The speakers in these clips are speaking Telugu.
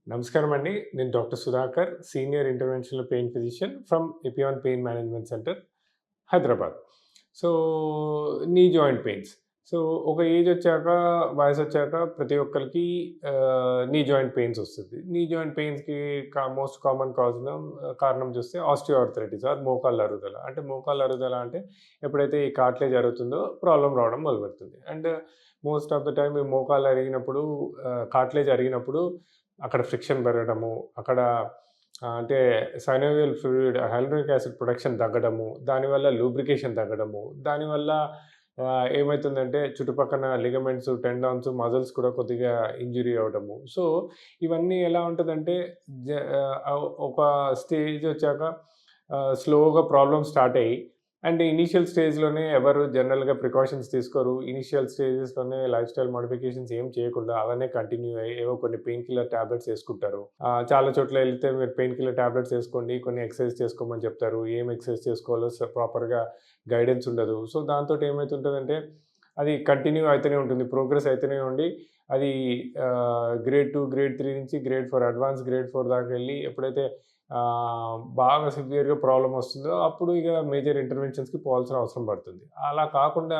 నమస్కారం అండి. నేను doctor Sudhakar, senior interventional pain physician from Epione pain management centre, Hyderabad. So, knee joint pains. So, ఒక ఏజొచ్చాక, వయసొచ్చాక ప్రతి ఒక్కరికి నీ జాయింట్ పెయిన్స్ వస్తది. నీ జాయింట్ పెయిన్స్‌కి మోస్ట్ కామన్ కారణం చూస్తే ఆస్టియోఆర్థరైటిస్ ఆర్ మోకాళ్ళ అరుగుదల. అంటే మోకాళ్ళ అరుగుదల అంటే ఎప్పుడైతే ఈ కార్టిలేజ్ అరుగుతుందో ప్రాబ్లమ్ రావడం మొదలుపెడుతుంది. And most of the time ఈ మోకాళ్ళు అరిగినప్పుడు కార్టిలేజ్ అరిగినప్పుడు అక్కడ ఫ్రిక్షన్ పెరగడము, అక్కడ అంటే synovial fluid, hyaluronic acid production తగ్గడము, దానివల్ల లూబ్రికేషన్ తగ్గడము, దానివల్ల ఏమైతుందంటే చుట్టుపక్కన లిగమెంట్స్, టెండాన్స్, మజిల్స్ కూడా కొద్దిగా ఇంజ్యూరీ అవ్వడము. సో, ఇవన్నీ ఎలా ఉంటదంటే ఒక స్టేజొచ్చాక స్లోగా ప్రాబ్లమ్ స్టార్ట్ అయ్యి అండ్ ఇనీషియల్ స్టేజ్‌లోనే ఎవరు జనరల్‌గా ప్రికాషన్స్ తీసుకోరు. ఇనీషియల్ స్టేజెస్‌లోనే లైఫ్ స్టైల్ మోడిఫికేషన్స్ ఏం చేయకుండా అలానే కంటిన్యూ అయ్యి ఏవో కొన్ని పెయిన్ కిల్లర్ టాబ్లెట్స్ యేసుకుంటారు. చాలా చోట్ల ఎళ్తే మీరు పెయిన్ కిల్లర్ టాబ్లెట్స్ యేసుకోండి, కొన్ని ఎక్సర్సైజ్ చేసుకోమని చెప్తారు. ఏం ఎక్సర్సైజ్ చేసుకోవాలో ప్రాపర్‌గా గైడెన్స్ ఉండదు. సో, దాంతోటి ఏమైతుంటదంటే అది కంటిన్యూ అయితేనే ఉంటుంది. ప్రోగ్రెస్ అయితేనే ఉండి అది గ్రేడ్ 2, గ్రేడ్ 3 నుంచి గ్రేడ్ 4 అడ్వాన్స్ గ్రేడ్ 4 దాకా ఎళ్లి ఎప్పుడైతే బాగా సివియర్‌గా ప్రాబ్లమ్ వస్తుందో అప్పుడు ఇక మేజర్ ఇంటర్వెన్షన్స్‌కి పోవాల్సిన అవసరం పడుతుంది. అలా కాకుండా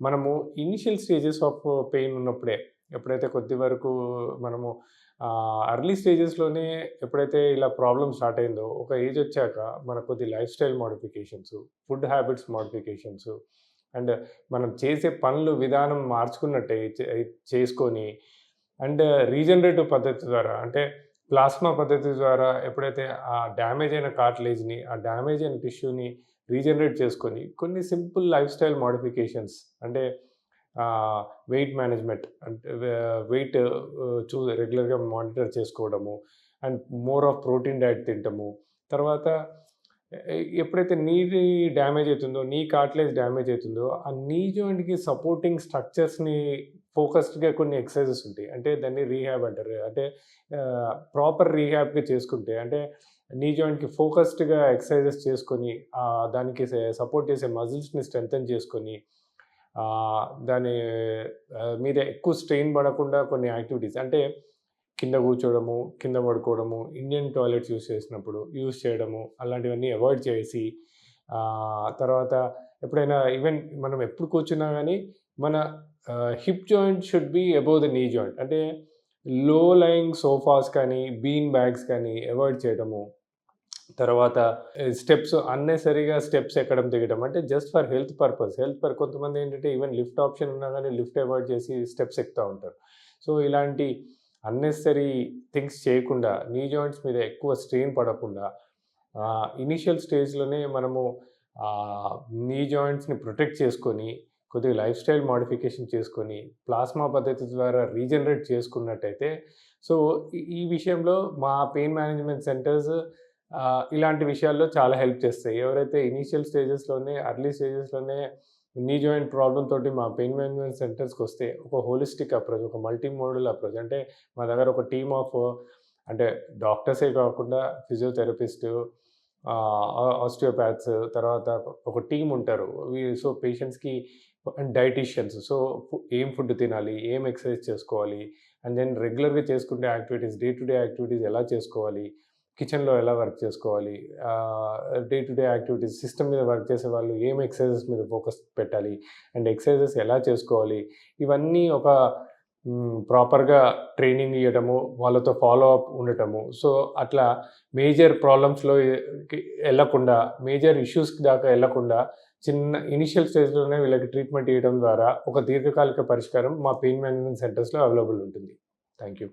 మనము ఇనీషియల్ స్టేజెస్ ఆఫ్ పెయిన్ ఉన్నప్పుడే ఎప్పుడైతే కొద్ది వరకు మనము ఎర్లీ స్టేజెస్‌లోనే ఎప్పుడైతే ఇలా ప్రాబ్లమ్ స్టార్ట్ అయిందో ఒక ఏజ్ వచ్చాక మనకు కొద్ది life style modifications, food habits modifications and మనం చేసే పనులు విధానం మార్చుకున్నట్టే చేసుకొని అండ్ రీజనరేటివ్ పద్ధతి ద్వారా అంటే ప్లాస్మా పద్ధతి ద్వారా ఎప్పుడైతే ఆ డ్యామేజ్ అయిన కార్టిలేజ్‌ని, ఆ డ్యామేజ్ అయిన టిష్యూని రీజనరేట్ చేసుకొని కొన్ని సింపుల్ లైఫ్ స్టైల్ మోడిఫికేషన్స్ అంటే వెయిట్ మేనేజ్‌మెంట్ అంటే వెయిట్ రెగ్యులర్‌గా మానిటర్ చేసుకోవడము and more of protein diet తినటము. తర్వాత ఎప్పుడైతే నీ డ్యామేజ్ అవుతుందో, నీ కార్టిలేజ్ డ్యామేజ్ అవుతుందో, ఆ నీ జాయింట్‌కి సపోర్టింగ్ స్ట్రక్చర్స్‌ని ఫోకస్డ్‌గా కొన్ని ఎక్సర్సైజెస్ ఉంటాయి. అంటే దాన్ని రీహాబ్ అంటారు. అంటే ప్రాపర్ రీహాబ్‌గా చేసుకుంటే అంటే నీ జాయింట్‌కి ఫోకస్డ్‌గా ఎక్సర్సైజెస్ చేసుకొని దానికి సపోర్ట్ చేసే మజిల్స్‌ని స్ట్రెంథెన్ చేసుకొని దాని మీద ఎక్కువ స్ట్రెయిన్ పడకుండా కొన్ని యాక్టివిటీస్ అంటే కింద కూర్చోవడము, కింద పడుకోవడము, ఇండియన్ టాయిలెట్స్ యూజ్ చేయడము, అలాంటివన్నీ అవాయిడ్ చేసి తర్వాత ఎప్పుడైనా ఈవెన్ మనం ఎప్పుడు కూర్చున్నా గానీ మన hip joint should be above the knee joint. అంటే లో లయింగ్ సోఫాస్ కానీ, బీన్ బ్యాగ్స్ కానీ అవాయిడ్ చేయడము. తర్వాత అన్నెసెసరీగా స్టెప్స్ ఎక్కడం, దిగడం అంటే జస్ట్ ఫర్ హెల్త్ పర్పస్. కొంతమందేంటంటే ఈవెన్ లిఫ్ట్ ఆప్షన్ ఉన్నా గానీ లిఫ్ట్ అవాయిడ్ చేసి స్టెప్స్ ఎక్కుతా ఉంటారు. సో, ఇలాంటి అన్నెసెసరీ థింగ్స్ చేయకుండా, నీ జాయింట్స్ మీద ఎక్కువ స్ట్రెయిన్ పడకుండా ఇనీషియల్ స్టేజ్‌లోనే మనము నీ జాయింట్స్‌ని ప్రొటెక్ట్ చేసుకొని, కొద్దిగా లైఫ్ స్టైల్ మోడిఫికేషన్ చేసుకొని, ప్లాస్మా పద్ధతి ద్వారా రీజనరేట్ చేసుకున్నట్టయితే సో, ఈ విషయంలో మా పెయిన్ మేనేజ్మెంట్ సెంటర్స్ ఇలాంటి విషయాల్లో చాలా హెల్ప్ చేస్తాయి. ఎవరైతే initial స్టేజెస్‌లోనే, early స్టేజెస్‌లోనే knee joint problem తోటి మా పెయిన్ మేనేజ్మెంట్ సెంటర్స్‌కొస్తే ఒక హోలిస్టిక్ అప్రోచ్, ఒక మల్టీ మోడల్ అప్రోచ్ అంటే మా దగ్గర ఒక టీమ్ ఆఫ్ అంటే డాక్టర్సే కాకుండా ఫిజియోథెరపిస్టు, ఆస్టియోపాథ్స్ తర్వాత ఒక టీమ్ ఉంటారు. సో, పేషెంట్స్‌కి డైటీషియన్స్. సో, ఏం ఫుడ్ తినాలి? ఏం ఎక్సర్సైజ్ చేసుకోవాలి? అండ్ దెన్ రెగ్యులర్‌గా చేసుకునే activities, day to day activities ఎలా చేసుకోవాలి? కిచెన్‌లో ఎలా వర్క్ చేసుకోవాలి? Day to day activities system మీద వర్క్ చేసేవాళ్ళు ఏం ఎక్సర్సైజెస్ మీద ఫోకస్ పెట్టాలి? అండ్ ఎక్సర్సైజెస్ ఎలా చేసుకోవాలి? ఇవన్నీ ఒక ప్రాపర్‌గా ట్రైనింగ్ ఇయ్యడము, వాళ్ళతో ఫాలో అప్ ఉండటము. సో, అట్లా మేజర్ ప్రాబ్లమ్స్‌లో ఎళ్ళకుండా, మేజర్ ఇష్యూస్ దాకా ఎళ్ళకుండా చిన్న ఇనీషియల్ స్టేజ్‌లోనే వీళ్ళకి ట్రీట్మెంట్ ఇయ్యడం ద్వారా ఒక దీర్ఘకాలిక పరిష్కారం మా పెయిన్ మేనేజ్మెంట్ సెంటర్స్‌లో అవైలబుల్ ఉంటుంది. Thank you.